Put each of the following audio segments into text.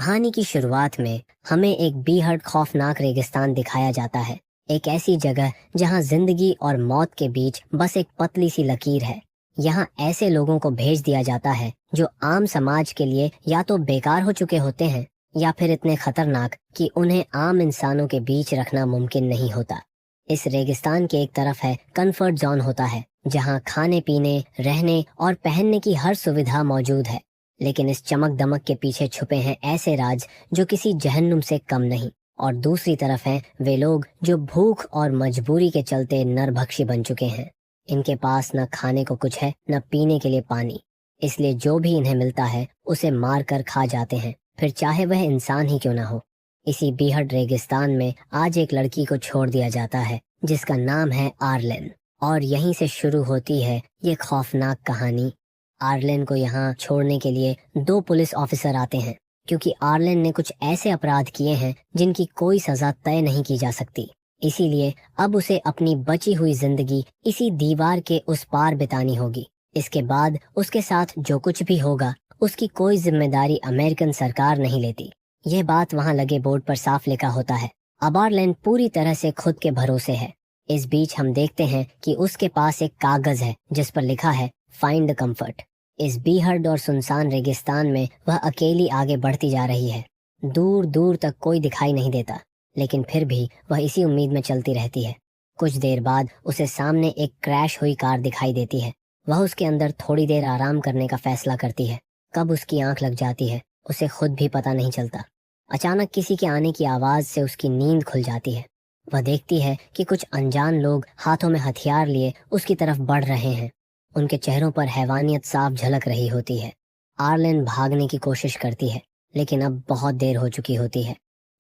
कहानी की शुरुआत में हमें एक बेहद खौफनाक रेगिस्तान दिखाया जाता है। एक ऐसी जगह जहां जिंदगी और मौत के बीच बस एक पतली सी लकीर है। यहाँ ऐसे लोगों को भेज दिया जाता है जो आम समाज के लिए या तो बेकार हो चुके होते हैं या फिर इतने खतरनाक कि उन्हें आम इंसानों के बीच रखना मुमकिन नहीं होता। इस रेगिस्तान के एक तरफ है कंफर्ट जोन होता है, जहाँ खाने पीने, रहने और पहनने की हर सुविधा मौजूद है। लेकिन इस चमक दमक के पीछे छुपे हैं ऐसे राज जो किसी जहन्नुम से कम नहीं। और दूसरी तरफ हैं वे लोग जो भूख और मजबूरी के चलते नरभक्षी बन चुके हैं। इनके पास न खाने को कुछ है, न पीने के लिए पानी। इसलिए जो भी इन्हें मिलता है उसे मार कर खा जाते हैं, फिर चाहे वह इंसान ही क्यों ना हो। इसी बीहड़ रेगिस्तान में आज एक लड़की को छोड़ दिया जाता है जिसका नाम है आर्लेन। और यहीं से शुरू होती है ये खौफनाक कहानी। आर्लेन को यहाँ छोड़ने के लिए दो पुलिस ऑफिसर आते हैं, क्योंकि आर्लेन ने कुछ ऐसे अपराध किए हैं जिनकी कोई सजा तय नहीं की जा सकती। इसीलिए अब उसे अपनी बची हुई जिंदगी इसी दीवार के उस पार बितानी होगी। इसके बाद उसके साथ जो कुछ भी होगा उसकी कोई जिम्मेदारी अमेरिकन सरकार नहीं लेती। यह बात वहाँ लगे बोर्ड पर साफ लिखा होता है। अब आर्लेन पूरी तरह से खुद के भरोसे है। इस बीच हम देखते हैं कि उसके पास एक कागज है जिस पर लिखा है फाइंड द कंफर्ट। इस बीहड़ और सुनसान रेगिस्तान में वह अकेली आगे बढ़ती जा रही है। दूर दूर तक कोई दिखाई नहीं देता, लेकिन फिर भी वह इसी उम्मीद में चलती रहती है। कुछ देर बाद उसे सामने एक क्रैश हुई कार दिखाई देती है। वह उसके अंदर थोड़ी देर आराम करने का फैसला करती है। कब उसकी आंख लग जाती है उसे खुद भी पता नहीं चलता। अचानक किसी के आने की आवाज से उसकी नींद खुल जाती है। वह देखती है कि कुछ अनजान लोग हाथों में हथियार लिए उसकी तरफ बढ़ रहे हैं। उनके चेहरों पर हैवानियत साफ झलक रही होती है। आर्लेन भागने की कोशिश करती है, लेकिन अब बहुत देर हो चुकी होती है।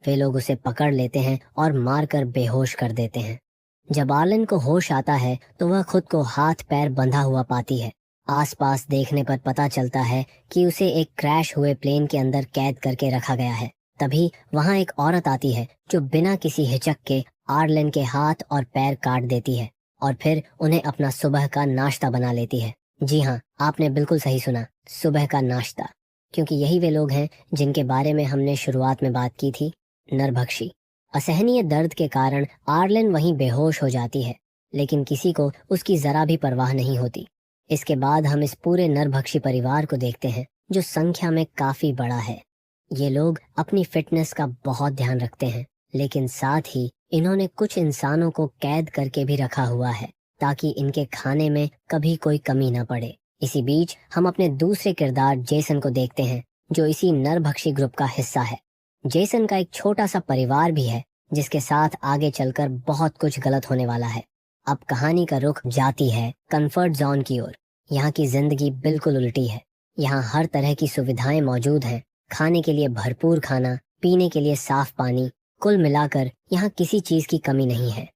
वे लोग उसे पकड़ लेते हैं और मारकर बेहोश कर देते हैं। जब आर्लेन को होश आता है तो वह खुद को हाथ पैर बंधा हुआ पाती है। आसपास देखने पर पता चलता है कि उसे एक क्रैश हुए प्लेन के अंदर कैद करके रखा गया है। तभी वहां एक औरत आती है जो बिना किसी हिचक के आर्लेन के हाथ और पैर काट देती है और फिर उन्हें अपना सुबह का नाश्ता बना लेती है। जी हाँ, आपने बिल्कुल सही सुना, सुबह का नाश्ता। क्योंकि यही वे लोग हैं जिनके बारे में हमने शुरुआत में बात की थी, नरभक्षी। असहनीय दर्द के कारण आर्लेन वहीं बेहोश हो जाती है, लेकिन किसी को उसकी जरा भी परवाह नहीं होती। इसके बाद हम इस पूरे नरभक्षी परिवार को देखते हैं जो संख्या में काफी बड़ा है। ये लोग अपनी फिटनेस का बहुत ध्यान रखते हैं, लेकिन साथ ही इन्होंने कुछ इंसानों को कैद करके भी रखा हुआ है ताकि इनके खाने में कभी कोई कमी न पड़े। इसी बीच हम अपने दूसरे किरदार जेसन को देखते हैं जो इसी नरभक्षी ग्रुप का हिस्सा है। जेसन का एक छोटा सा परिवार भी है जिसके साथ आगे चलकर बहुत कुछ गलत होने वाला है। अब कहानी का रुख जाती है कंफर्ट जोन की ओर। यहाँ की जिंदगी बिल्कुल उल्टी है। यहाँ हर तरह की सुविधाएं मौजूद हैं, खाने के लिए भरपूर खाना, पीने के लिए साफ पानी, कुल मिलाकर यहाँ किसी चीज की कमी नहीं है।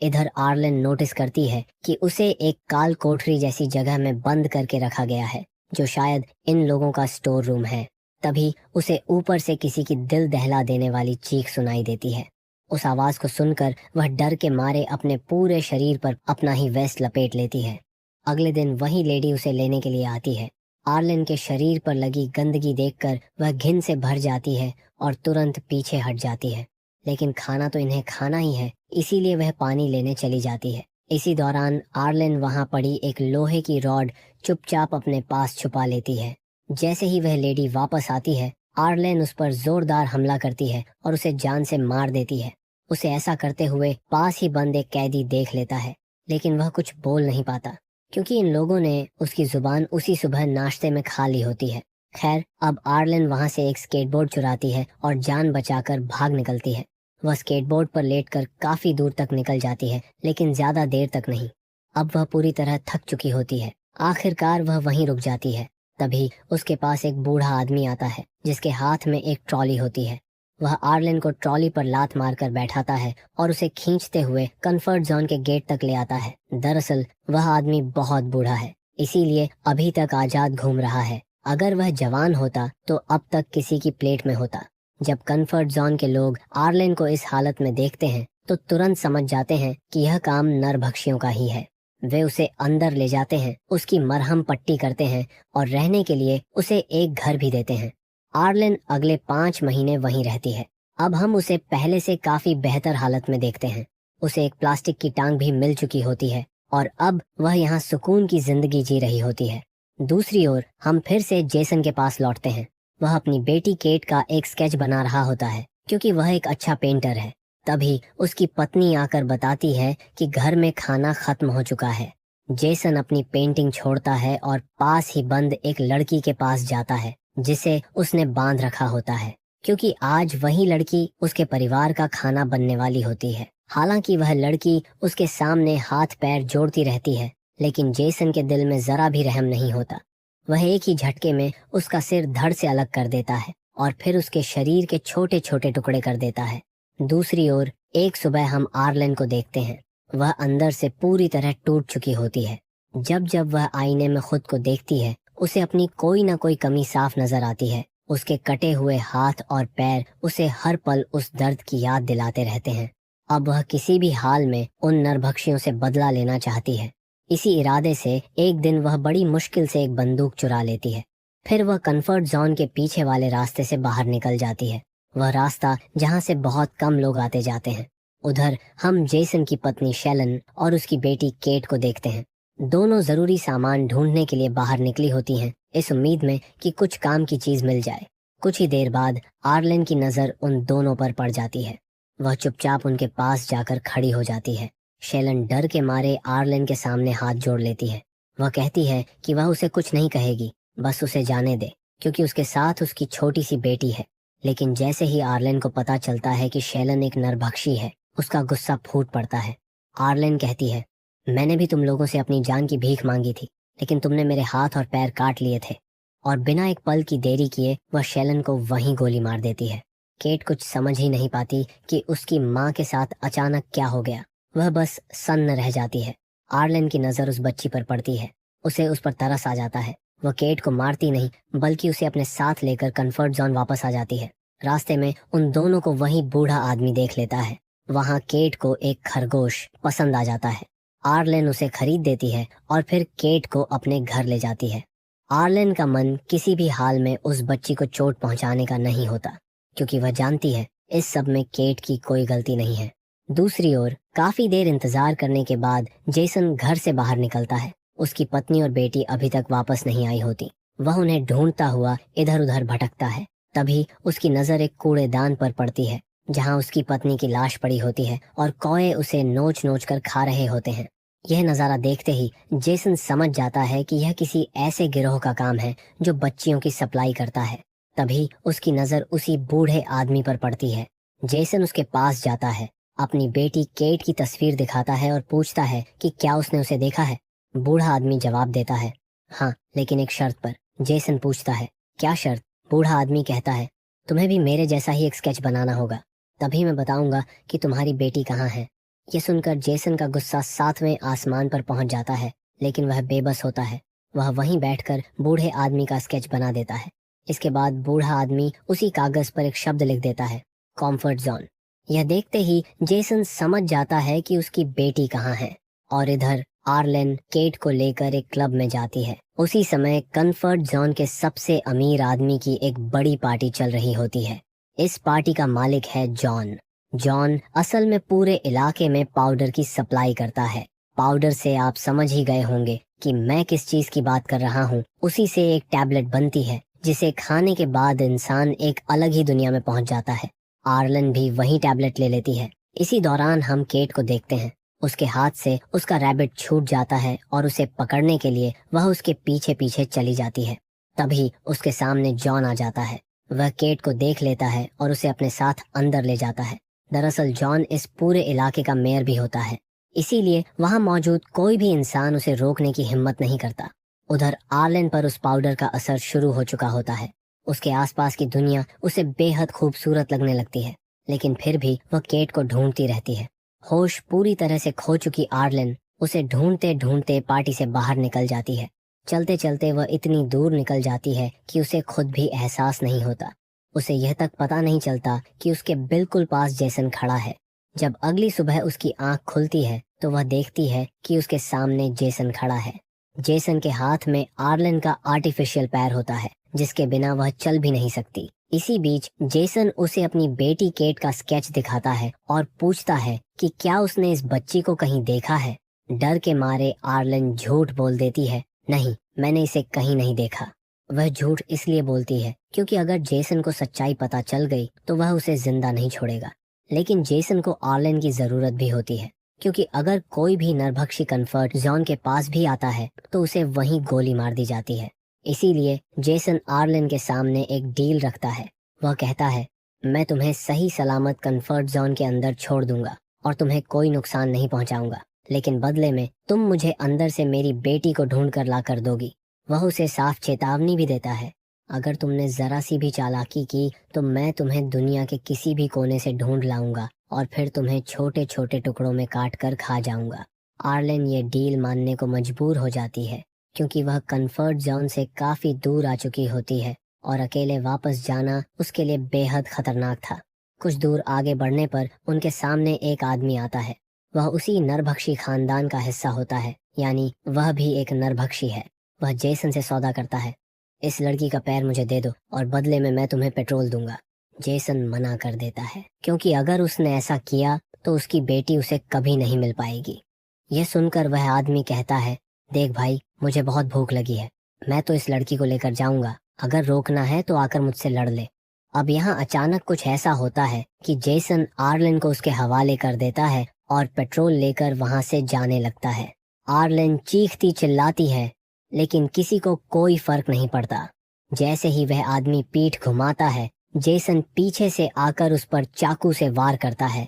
इधर आर्लेन नोटिस करती है कि उसे एक काल कोठरी जैसी जगह में बंद करके रखा गया है जो शायद इन लोगों का स्टोर रूम है। तभी उसे ऊपर से किसी की दिल दहला देने वाली चीख सुनाई देती है। उस आवाज को सुनकर वह डर के मारे अपने पूरे शरीर पर अपना ही वेस्ट लपेट लेती है। अगले दिन वही लेडी उसे लेने के लिए आती है। आर्लेन के शरीर पर लगी गंदगी देखकर वह घिन से भर जाती है और तुरंत पीछे हट जाती है। लेकिन खाना तो इन्हें खाना ही है, इसीलिए वह पानी लेने चली जाती है। इसी दौरान आर्लेन वहां पड़ी एक लोहे की रॉड चुपचाप अपने पास छुपा लेती है। जैसे ही वह लेडी वापस आती है, आर्लेन उस पर जोरदार हमला करती है और उसे जान से मार देती है। उसे ऐसा करते हुए पास ही बंद एक कैदी देख लेता है, लेकिन वह कुछ बोल नहीं पाता क्योंकि इन लोगों ने उसकी जुबान उसी सुबह नाश्ते में खा ली होती है। खैर, अब आर्लेन वहां से एक स्केटबोर्ड चुराती है और जान बचाकर भाग निकलती है। वह स्केटबोर्ड पर लेटकर काफी दूर तक निकल जाती है, लेकिन ज्यादा देर तक नहीं। अब वह पूरी तरह थक चुकी होती है। आखिरकार वह वहीं रुक जाती है। तभी उसके पास एक बूढ़ा आदमी आता है जिसके हाथ में एक ट्रॉली होती है। वह आर्लेन को ट्रॉली पर लात मारकर बैठाता है और उसे खींचते हुए कंफर्ट जोन के गेट तक ले आता है। दरअसल वह आदमी बहुत बूढ़ा है, इसीलिए अभी तक आजाद घूम रहा है। अगर वह जवान होता तो अब तक किसी की प्लेट में होता। जब कंफर्ट जोन के लोग आर्लेन को इस हालत में देखते हैं तो तुरंत समझ जाते हैं कि यह काम नरभक्षियों का ही है। वे उसे अंदर ले जाते हैं, उसकी मरहम पट्टी करते हैं और रहने के लिए उसे एक घर भी देते हैं। आर्लेन अगले 5 महीने वहीं रहती है। अब हम उसे पहले से काफी बेहतर हालत में देखते हैं। उसे एक प्लास्टिक की टांग भी मिल चुकी होती है और अब वह यहाँ सुकून की जिंदगी जी रही होती है। दूसरी ओर हम फिर से जेसन के पास लौटते हैं। वह अपनी बेटी केट का एक स्केच बना रहा होता है क्योंकि वह एक अच्छा पेंटर है। तभी उसकी पत्नी आकर बताती है कि घर में खाना खत्म हो चुका है। जेसन अपनी पेंटिंग छोड़ता है और पास ही बंद एक लड़की के पास जाता है जिसे उसने बांध रखा होता है क्योंकि आज वही लड़की उसके परिवार का खाना बनने वाली होती है। हालांकि वह लड़की उसके सामने हाथ पैर जोड़ती रहती है, लेकिन जेसन के दिल में जरा भी रहम नहीं होता। वह एक ही झटके में उसका सिर धड़ से अलग कर देता है और फिर उसके शरीर के छोटे छोटे टुकड़े कर देता है। दूसरी ओर एक सुबह हम आर्लेन को देखते हैं। वह अंदर से पूरी तरह टूट चुकी होती है। जब जब वह आईने में खुद को देखती है उसे अपनी कोई ना कोई कमी साफ नजर आती है। उसके कटे हुए हाथ और पैर उसे हर पल उस दर्द की याद दिलाते रहते हैं। अब वह किसी भी हाल में उन नरभक्षियों से बदला लेना चाहती है। इसी इरादे से एक दिन वह बड़ी मुश्किल से एक बंदूक चुरा लेती है। फिर वह कंफर्ट जोन के पीछे वाले रास्ते से बाहर निकल जाती है, वह रास्ता जहाँ से बहुत कम लोग आते जाते हैं। उधर हम जेसन की पत्नी शेलन और उसकी बेटी केट को देखते हैं। दोनों जरूरी सामान ढूंढने के लिए बाहर निकली होती हैं, इस उम्मीद में कि कुछ काम की चीज मिल जाए। कुछ ही देर बाद आर्लेन की नजर उन दोनों पर पड़ जाती है। वह चुपचाप उनके पास जाकर खड़ी हो जाती है। शेलन डर के मारे आर्लेन के सामने हाथ जोड़ लेती है। वह कहती है कि वह उसे कुछ नहीं कहेगी, बस उसे जाने दे, क्योंकि उसके साथ उसकी छोटी सी बेटी है। लेकिन जैसे ही आर्लेन को पता चलता है कि शेलन एक नरभक्षी है, उसका गुस्सा फूट पड़ता है। आर्लेन कहती है, मैंने भी तुम लोगों से अपनी जान की भीख मांगी थी, लेकिन तुमने मेरे हाथ और पैर काट लिए थे। और बिना एक पल की देरी किए वह शेलन को वहीं गोली मार देती है। केट कुछ समझ ही नहीं पाती कि उसकी माँ के साथ अचानक क्या हो गया। वह बस सन्न रह जाती है। आर्लेन की नजर उस बच्ची पर पड़ती है। उसे उस पर तरस आ जाता है। वह केट को मारती नहीं, बल्कि उसे अपने साथ लेकर कंफर्ट जोन वापस आ जाती है। रास्ते में उन दोनों को वही बूढ़ा आदमी देख लेता है। वहाँ केट को एक खरगोश पसंद आ जाता है। आर्लेन उसे खरीद देती है और फिर केट को अपने घर ले जाती है। आर्लेन का मन किसी भी हाल में उस बच्ची को चोट पहुंचाने का नहीं होता, क्योंकि वह जानती है इस सब में केट की कोई गलती नहीं है। दूसरी ओर काफी देर इंतजार करने के बाद जेसन घर से बाहर निकलता है। उसकी पत्नी और बेटी अभी तक वापस नहीं आई होती। वह उन्हें ढूंढता हुआ इधर उधर भटकता है। तभी उसकी नजर एक कूड़ेदान पर पड़ती है, जहां उसकी पत्नी की लाश पड़ी होती है और कौए उसे नोच नोच कर खा रहे होते हैं। यह नजारा देखते ही जेसन समझ जाता है कि यह किसी ऐसे गिरोह का काम है जो बच्चियों की सप्लाई करता है। तभी उसकी नजर उसी बूढ़े आदमी पर पड़ती है। जेसन उसके पास जाता है, अपनी बेटी केट की तस्वीर दिखाता है और पूछता है कि क्या उसने उसे देखा है। बूढ़ा आदमी जवाब देता है, हाँ, लेकिन एक शर्त पर। जेसन पूछता है, क्या शर्त? बूढ़ा आदमी कहता है, तुम्हें भी मेरे जैसा ही एक स्केच बनाना होगा, तभी मैं बताऊंगा कि तुम्हारी बेटी कहाँ है। ये सुनकर जेसन का गुस्सा 7वें आसमान पर पहुंच जाता है, लेकिन वह बेबस होता है। वह वहीं बैठकर बूढ़े आदमी का स्केच बना देता है। इसके बाद बूढ़ा आदमी उसी कागज पर एक शब्द लिख देता है, कॉम्फर्ट जोन। यह देखते ही जेसन समझ जाता है कि उसकी बेटी कहाँ है। और इधर आर्लेन केट को लेकर एक क्लब में जाती है। उसी समय कंफर्ट जोन के सबसे अमीर आदमी की एक बड़ी पार्टी चल रही होती है। इस पार्टी का मालिक है जॉन। जॉन असल में पूरे इलाके में पाउडर की सप्लाई करता है। पाउडर से आप समझ ही गए होंगे कि मैं किस चीज की बात कर रहा हूँ। उसी से एक टैबलेट बनती है जिसे खाने के बाद इंसान एक अलग ही दुनिया में पहुंच जाता है। आर्लेन भी वही टैबलेट ले लेती है। इसी दौरान हम केट को देखते हैं। उसके हाथ से उसका रैबिट छूट जाता है और उसे पकड़ने के लिए वह उसके पीछे पीछे चली जाती है। तभी उसके सामने जॉन आ जाता है। वह केट को देख लेता है और उसे अपने साथ अंदर ले जाता है। दरअसल जॉन इस पूरे इलाके का मेयर भी होता है, इसीलिए वहाँ मौजूद कोई भी इंसान उसे रोकने की हिम्मत नहीं करता। उधर आर्लेन पर उस पाउडर का असर शुरू हो चुका होता है। उसके आसपास की दुनिया उसे बेहद खूबसूरत लगने लगती है, लेकिन फिर भी वह केट को ढूंढती रहती है। होश पूरी तरह से खो चुकी आर्लेन उसे ढूंढते ढूंढते पार्टी से बाहर निकल जाती है। चलते चलते वह इतनी दूर निकल जाती है कि उसे खुद भी एहसास नहीं होता। उसे यह तक पता नहीं चलता कि उसके बिल्कुल पास जेसन खड़ा है। जब अगली सुबह उसकी आंख खुलती है तो वह देखती है कि उसके सामने जेसन खड़ा है। जेसन के हाथ में आर्लेन का आर्टिफिशियल पैर होता है, जिसके बिना वह चल भी नहीं सकती। इसी बीच जेसन उसे अपनी बेटी केट का स्केच दिखाता है और पूछता है कि क्या उसने इस बच्ची को कहीं देखा है। डर के मारे आर्लन झूठ बोल देती है, नहीं, मैंने इसे कहीं नहीं देखा। वह झूठ इसलिए बोलती है क्योंकि अगर जेसन को सच्चाई पता चल गई तो वह उसे जिंदा नहीं छोड़ेगा। लेकिन जेसन को आर्लन की जरूरत भी होती है, क्योंकि अगर कोई भी नरभक्षी कन्फर्ट जॉन के पास भी आता है तो उसे वहीं गोली मार दी जाती है। इसीलिए जेसन आर्लन के सामने एक डील रखता है। वह कहता है, मैं तुम्हें सही सलामत कन्फर्ट जोन के अंदर छोड़ दूंगा और तुम्हें कोई नुकसान नहीं पहुंचाऊंगा, लेकिन बदले में तुम मुझे अंदर से मेरी बेटी को ढूंढ कर ला कर दोगी। वह उसे साफ चेतावनी भी देता है, अगर तुमने जरा सी भी चालाकी की तो मैं तुम्हें दुनिया के किसी भी कोने से ढूंढ लाऊंगा और फिर तुम्हें छोटे छोटे टुकड़ों में काट कर खा जाऊंगा। आर्लन ये डील मानने को मजबूर हो जाती है, क्योंकि वह कंफर्ट जोन से काफी दूर आ चुकी होती है और अकेले वापस जाना उसके लिए बेहद खतरनाक था। कुछ दूर आगे बढ़ने पर उनके सामने एक आदमी आता है। वह उसी नरभक्षी खानदान का हिस्सा होता है, यानी वह भी एक नरभक्षी है। वह जेसन से सौदा करता है, इस लड़की का पैर मुझे दे दो और बदले में मैं तुम्हें पेट्रोल दूंगा। जेसन मना कर देता है, क्योंकि अगर उसने ऐसा किया तो उसकी बेटी उसे कभी नहीं मिल पाएगी। यह सुनकर वह आदमी कहता है, देख भाई, मुझे बहुत भूख लगी है, मैं तो इस लड़की को लेकर जाऊंगा, अगर रोकना है तो आकर मुझसे लड़ ले। अब यहाँ अचानक कुछ ऐसा होता है कि जेसन आर्लन को उसके हवाले कर देता है और पेट्रोल लेकर वहां से जाने लगता है। आर्लन चीखती चिल्लाती है, लेकिन किसी को कोई फर्क नहीं पड़ता। जैसे ही वह आदमी पीठ घुमाता है, जेसन पीछे से आकर उस पर चाकू से वार करता है।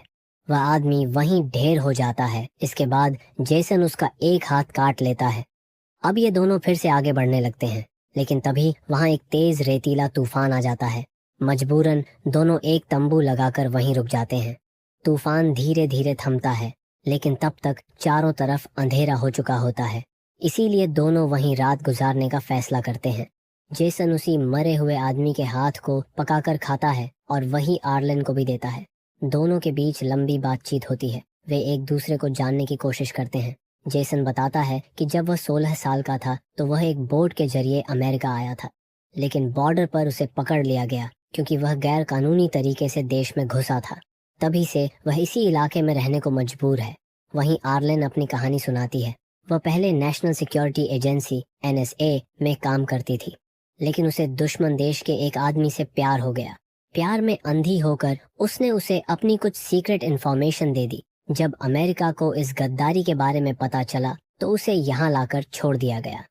वह आदमी वहीं ढेर हो जाता है। इसके बाद जेसन उसका एक हाथ काट लेता है। अब ये दोनों फिर से आगे बढ़ने लगते हैं, लेकिन तभी वहां एक तेज रेतीला तूफान आ जाता है। मजबूरन दोनों एक तंबू लगाकर वहीं रुक जाते हैं। तूफान धीरे धीरे थमता है, लेकिन तब तक चारों तरफ अंधेरा हो चुका होता है। इसीलिए दोनों वहीं रात गुजारने का फैसला करते हैं। जेसन उसी मरे हुए आदमी के हाथ को पकाकर खाता है और वही आर्लन को भी देता है। दोनों के बीच लंबी बातचीत होती है। वे एक दूसरे को जानने की कोशिश करते हैं। जेसन बताता है कि जब वह 16 साल का था तो वह एक बोट के जरिए अमेरिका आया था, लेकिन बॉर्डर पर उसे पकड़ लिया गया क्योंकि वह गैर कानूनी तरीके से देश में घुसा था। तभी से वह इसी इलाके में रहने को मजबूर है। वहीं आर्लन अपनी कहानी सुनाती है। वह पहले नेशनल सिक्योरिटी एजेंसी NSA में काम करती थी, लेकिन उसे दुश्मन देश के एक आदमी से प्यार हो गया। प्यार में अंधी होकर उसने उसे अपनी कुछ सीक्रेट इन्फॉर्मेशन दे दी। जब अमेरिका को इस गद्दारी के बारे में पता चला तो उसे यहाँ लाकर छोड़ दिया गया।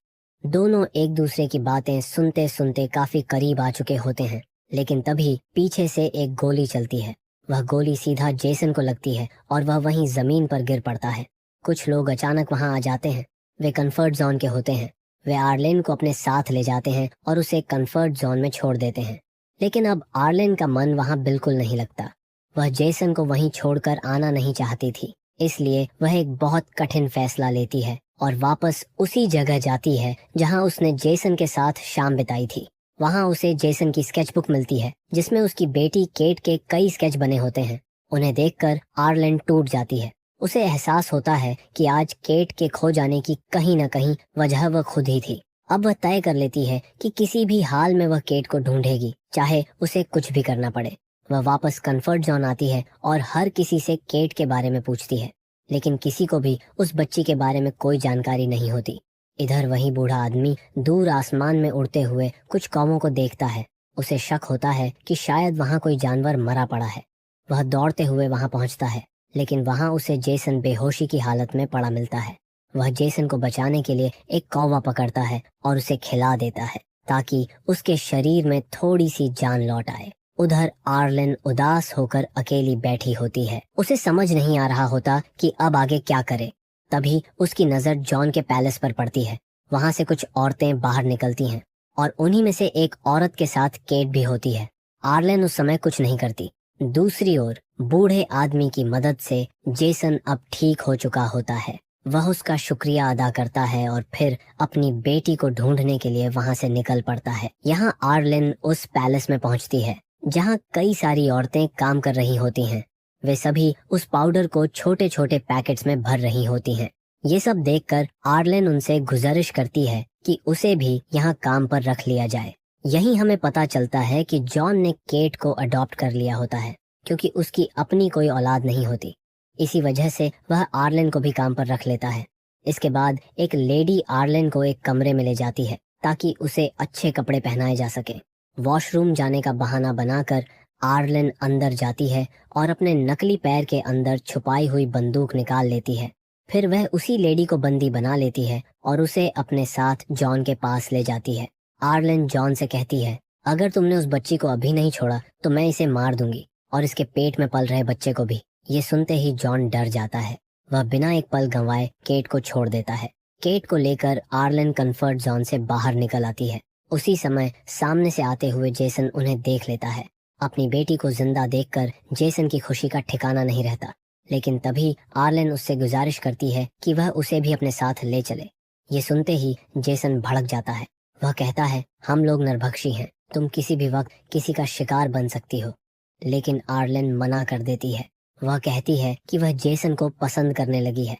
दोनों एक दूसरे की बातें सुनते सुनते काफी करीब आ चुके होते हैं, लेकिन तभी पीछे से एक गोली चलती है। वह गोली सीधा जेसन को लगती है और वह वहीं जमीन पर गिर पड़ता है। कुछ लोग अचानक वहां आ जाते हैं। वे कंफर्ट जोन के होते हैं। वे आर्लेन को अपने साथ ले जाते हैं और उसे कंफर्ट जोन में छोड़ देते हैं। लेकिन अब आर्लेन का मन वहां बिल्कुल नहीं लगता। वह जेसन को वहीं छोड़कर आना नहीं चाहती थी, इसलिए वह एक बहुत कठिन फैसला लेती है और वापस उसी जगह जाती है जहां उसने जेसन के साथ शाम बिताई थी। वहां उसे जेसन की स्केचबुक मिलती है, जिसमें उसकी बेटी केट के कई स्केच बने होते हैं। उन्हें देखकर आर्लेन टूट जाती है। उसे एहसास होता है कि आज केट के खो जाने की कहीं न कहीं वजह वह खुद ही थी। अब वह तय कर लेती है कि किसी भी हाल में वह केट को ढूंढेगी, चाहे उसे कुछ भी करना पड़े। वह वापस कंफर्ट जोन आती है और हर किसी से केट के बारे में पूछती है, लेकिन किसी को भी उस बच्ची के बारे में कोई जानकारी नहीं होती। इधर वही बूढ़ा आदमी दूर आसमान में उड़ते हुए कुछ कौमों को देखता है। उसे शक होता है कि शायद वहाँ कोई जानवर मरा पड़ा है। वह दौड़ते हुए वहाँ पहुँचता है, लेकिन वहाँ उसे जेसन बेहोशी की हालत में पड़ा मिलता है। वह जेसन को बचाने के लिए एक कौवा पकड़ता है और उसे खिला देता है, ताकि उसके शरीर में थोड़ी सी जान लौट आए। उधर आर्लन उदास होकर अकेली बैठी होती है। उसे समझ नहीं आ रहा होता कि अब आगे क्या करे। तभी उसकी नजर जॉन के पैलेस पर पड़ती है। वहाँ से कुछ औरतें बाहर निकलती हैं और उन्हीं में से एक औरत के साथ केट भी होती है। आर्लन उस समय कुछ नहीं करती। दूसरी ओर बूढ़े आदमी की मदद से जेसन अब ठीक हो चुका होता है। वह उसका शुक्रिया अदा करता है और फिर अपनी बेटी को ढूंढने के लिए वहाँ से निकल पड़ता है। यहाँ आर्लन उस पैलेस में पहुँचती है जहाँ कई सारी औरतें काम कर रही होती हैं। वे सभी उस पाउडर को छोटे छोटे पैकेट्स में भर रही होती हैं। ये सब देखकर आर्लन उनसे गुजारिश करती है कि उसे भी यहाँ काम पर रख लिया जाए। यही हमें पता चलता है कि जॉन ने केट को अडॉप्ट कर लिया होता है, क्योंकि उसकी अपनी कोई औलाद नहीं होती। इसी वजह से वह आर्लेन को भी काम पर रख लेता है। इसके बाद एक लेडी आर्लेन को एक कमरे में ले जाती है ताकि उसे अच्छे कपड़े पहनाए जा सके। वॉशरूम जाने का बहाना बनाकर आर्लेन अंदर जाती है और अपने नकली पैर के अंदर छुपाई हुई बंदूक निकाल लेती है। फिर वह उसी लेडी को बंदी बना लेती है और उसे अपने साथ जॉन के पास ले जाती है। आर्लेन जॉन से कहती है, अगर तुमने उस बच्ची को अभी नहीं छोड़ा तो मैं इसे मार दूंगी, और इसके पेट में पल रहे बच्चे को भी। ये सुनते ही जॉन डर जाता है। वह बिना एक पल गंवाए केट को छोड़ देता है। केट को लेकर आर्लेन कंफर्ट जोन से बाहर निकल आती है। उसी समय सामने से आते हुए जेसन उन्हें देख लेता है। अपनी बेटी को जिंदा देखकर जेसन की खुशी का ठिकाना नहीं रहता, लेकिन तभी आर्लेन उससे गुजारिश करती है कि वह उसे भी अपने साथ ले चले। ये सुनते ही जेसन भड़क जाता है। वह कहता है, हम लोग नरभक्षी हैं, तुम किसी भी वक्त किसी का शिकार बन सकती हो। लेकिन आर्लेन मना कर देती है। वह कहती है कि वह जेसन को पसंद करने लगी है,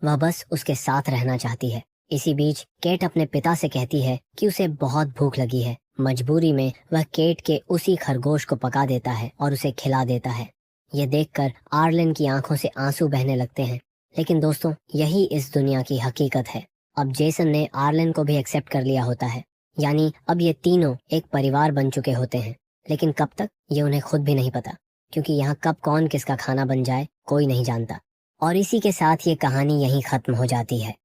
वह बस उसके साथ रहना चाहती है। इसी बीच केट अपने पिता से कहती है कि उसे बहुत भूख लगी है। मजबूरी में वह केट के उसी खरगोश को पका देता है और उसे खिला देता है। ये देखकर आर्लेन की आंखों से आंसू बहने लगते हैं। लेकिन दोस्तों, यही इस दुनिया की हकीकत है। अब जेसन ने आर्लेन को भी एक्सेप्ट कर लिया होता है, यानी अब ये तीनों एक परिवार बन चुके होते हैं। लेकिन कब तक, ये उन्हें खुद भी नहीं पता, क्योंकि यहाँ कब कौन किसका खाना बन जाए कोई नहीं जानता। और इसी के साथ ये कहानी यहीं खत्म हो जाती है।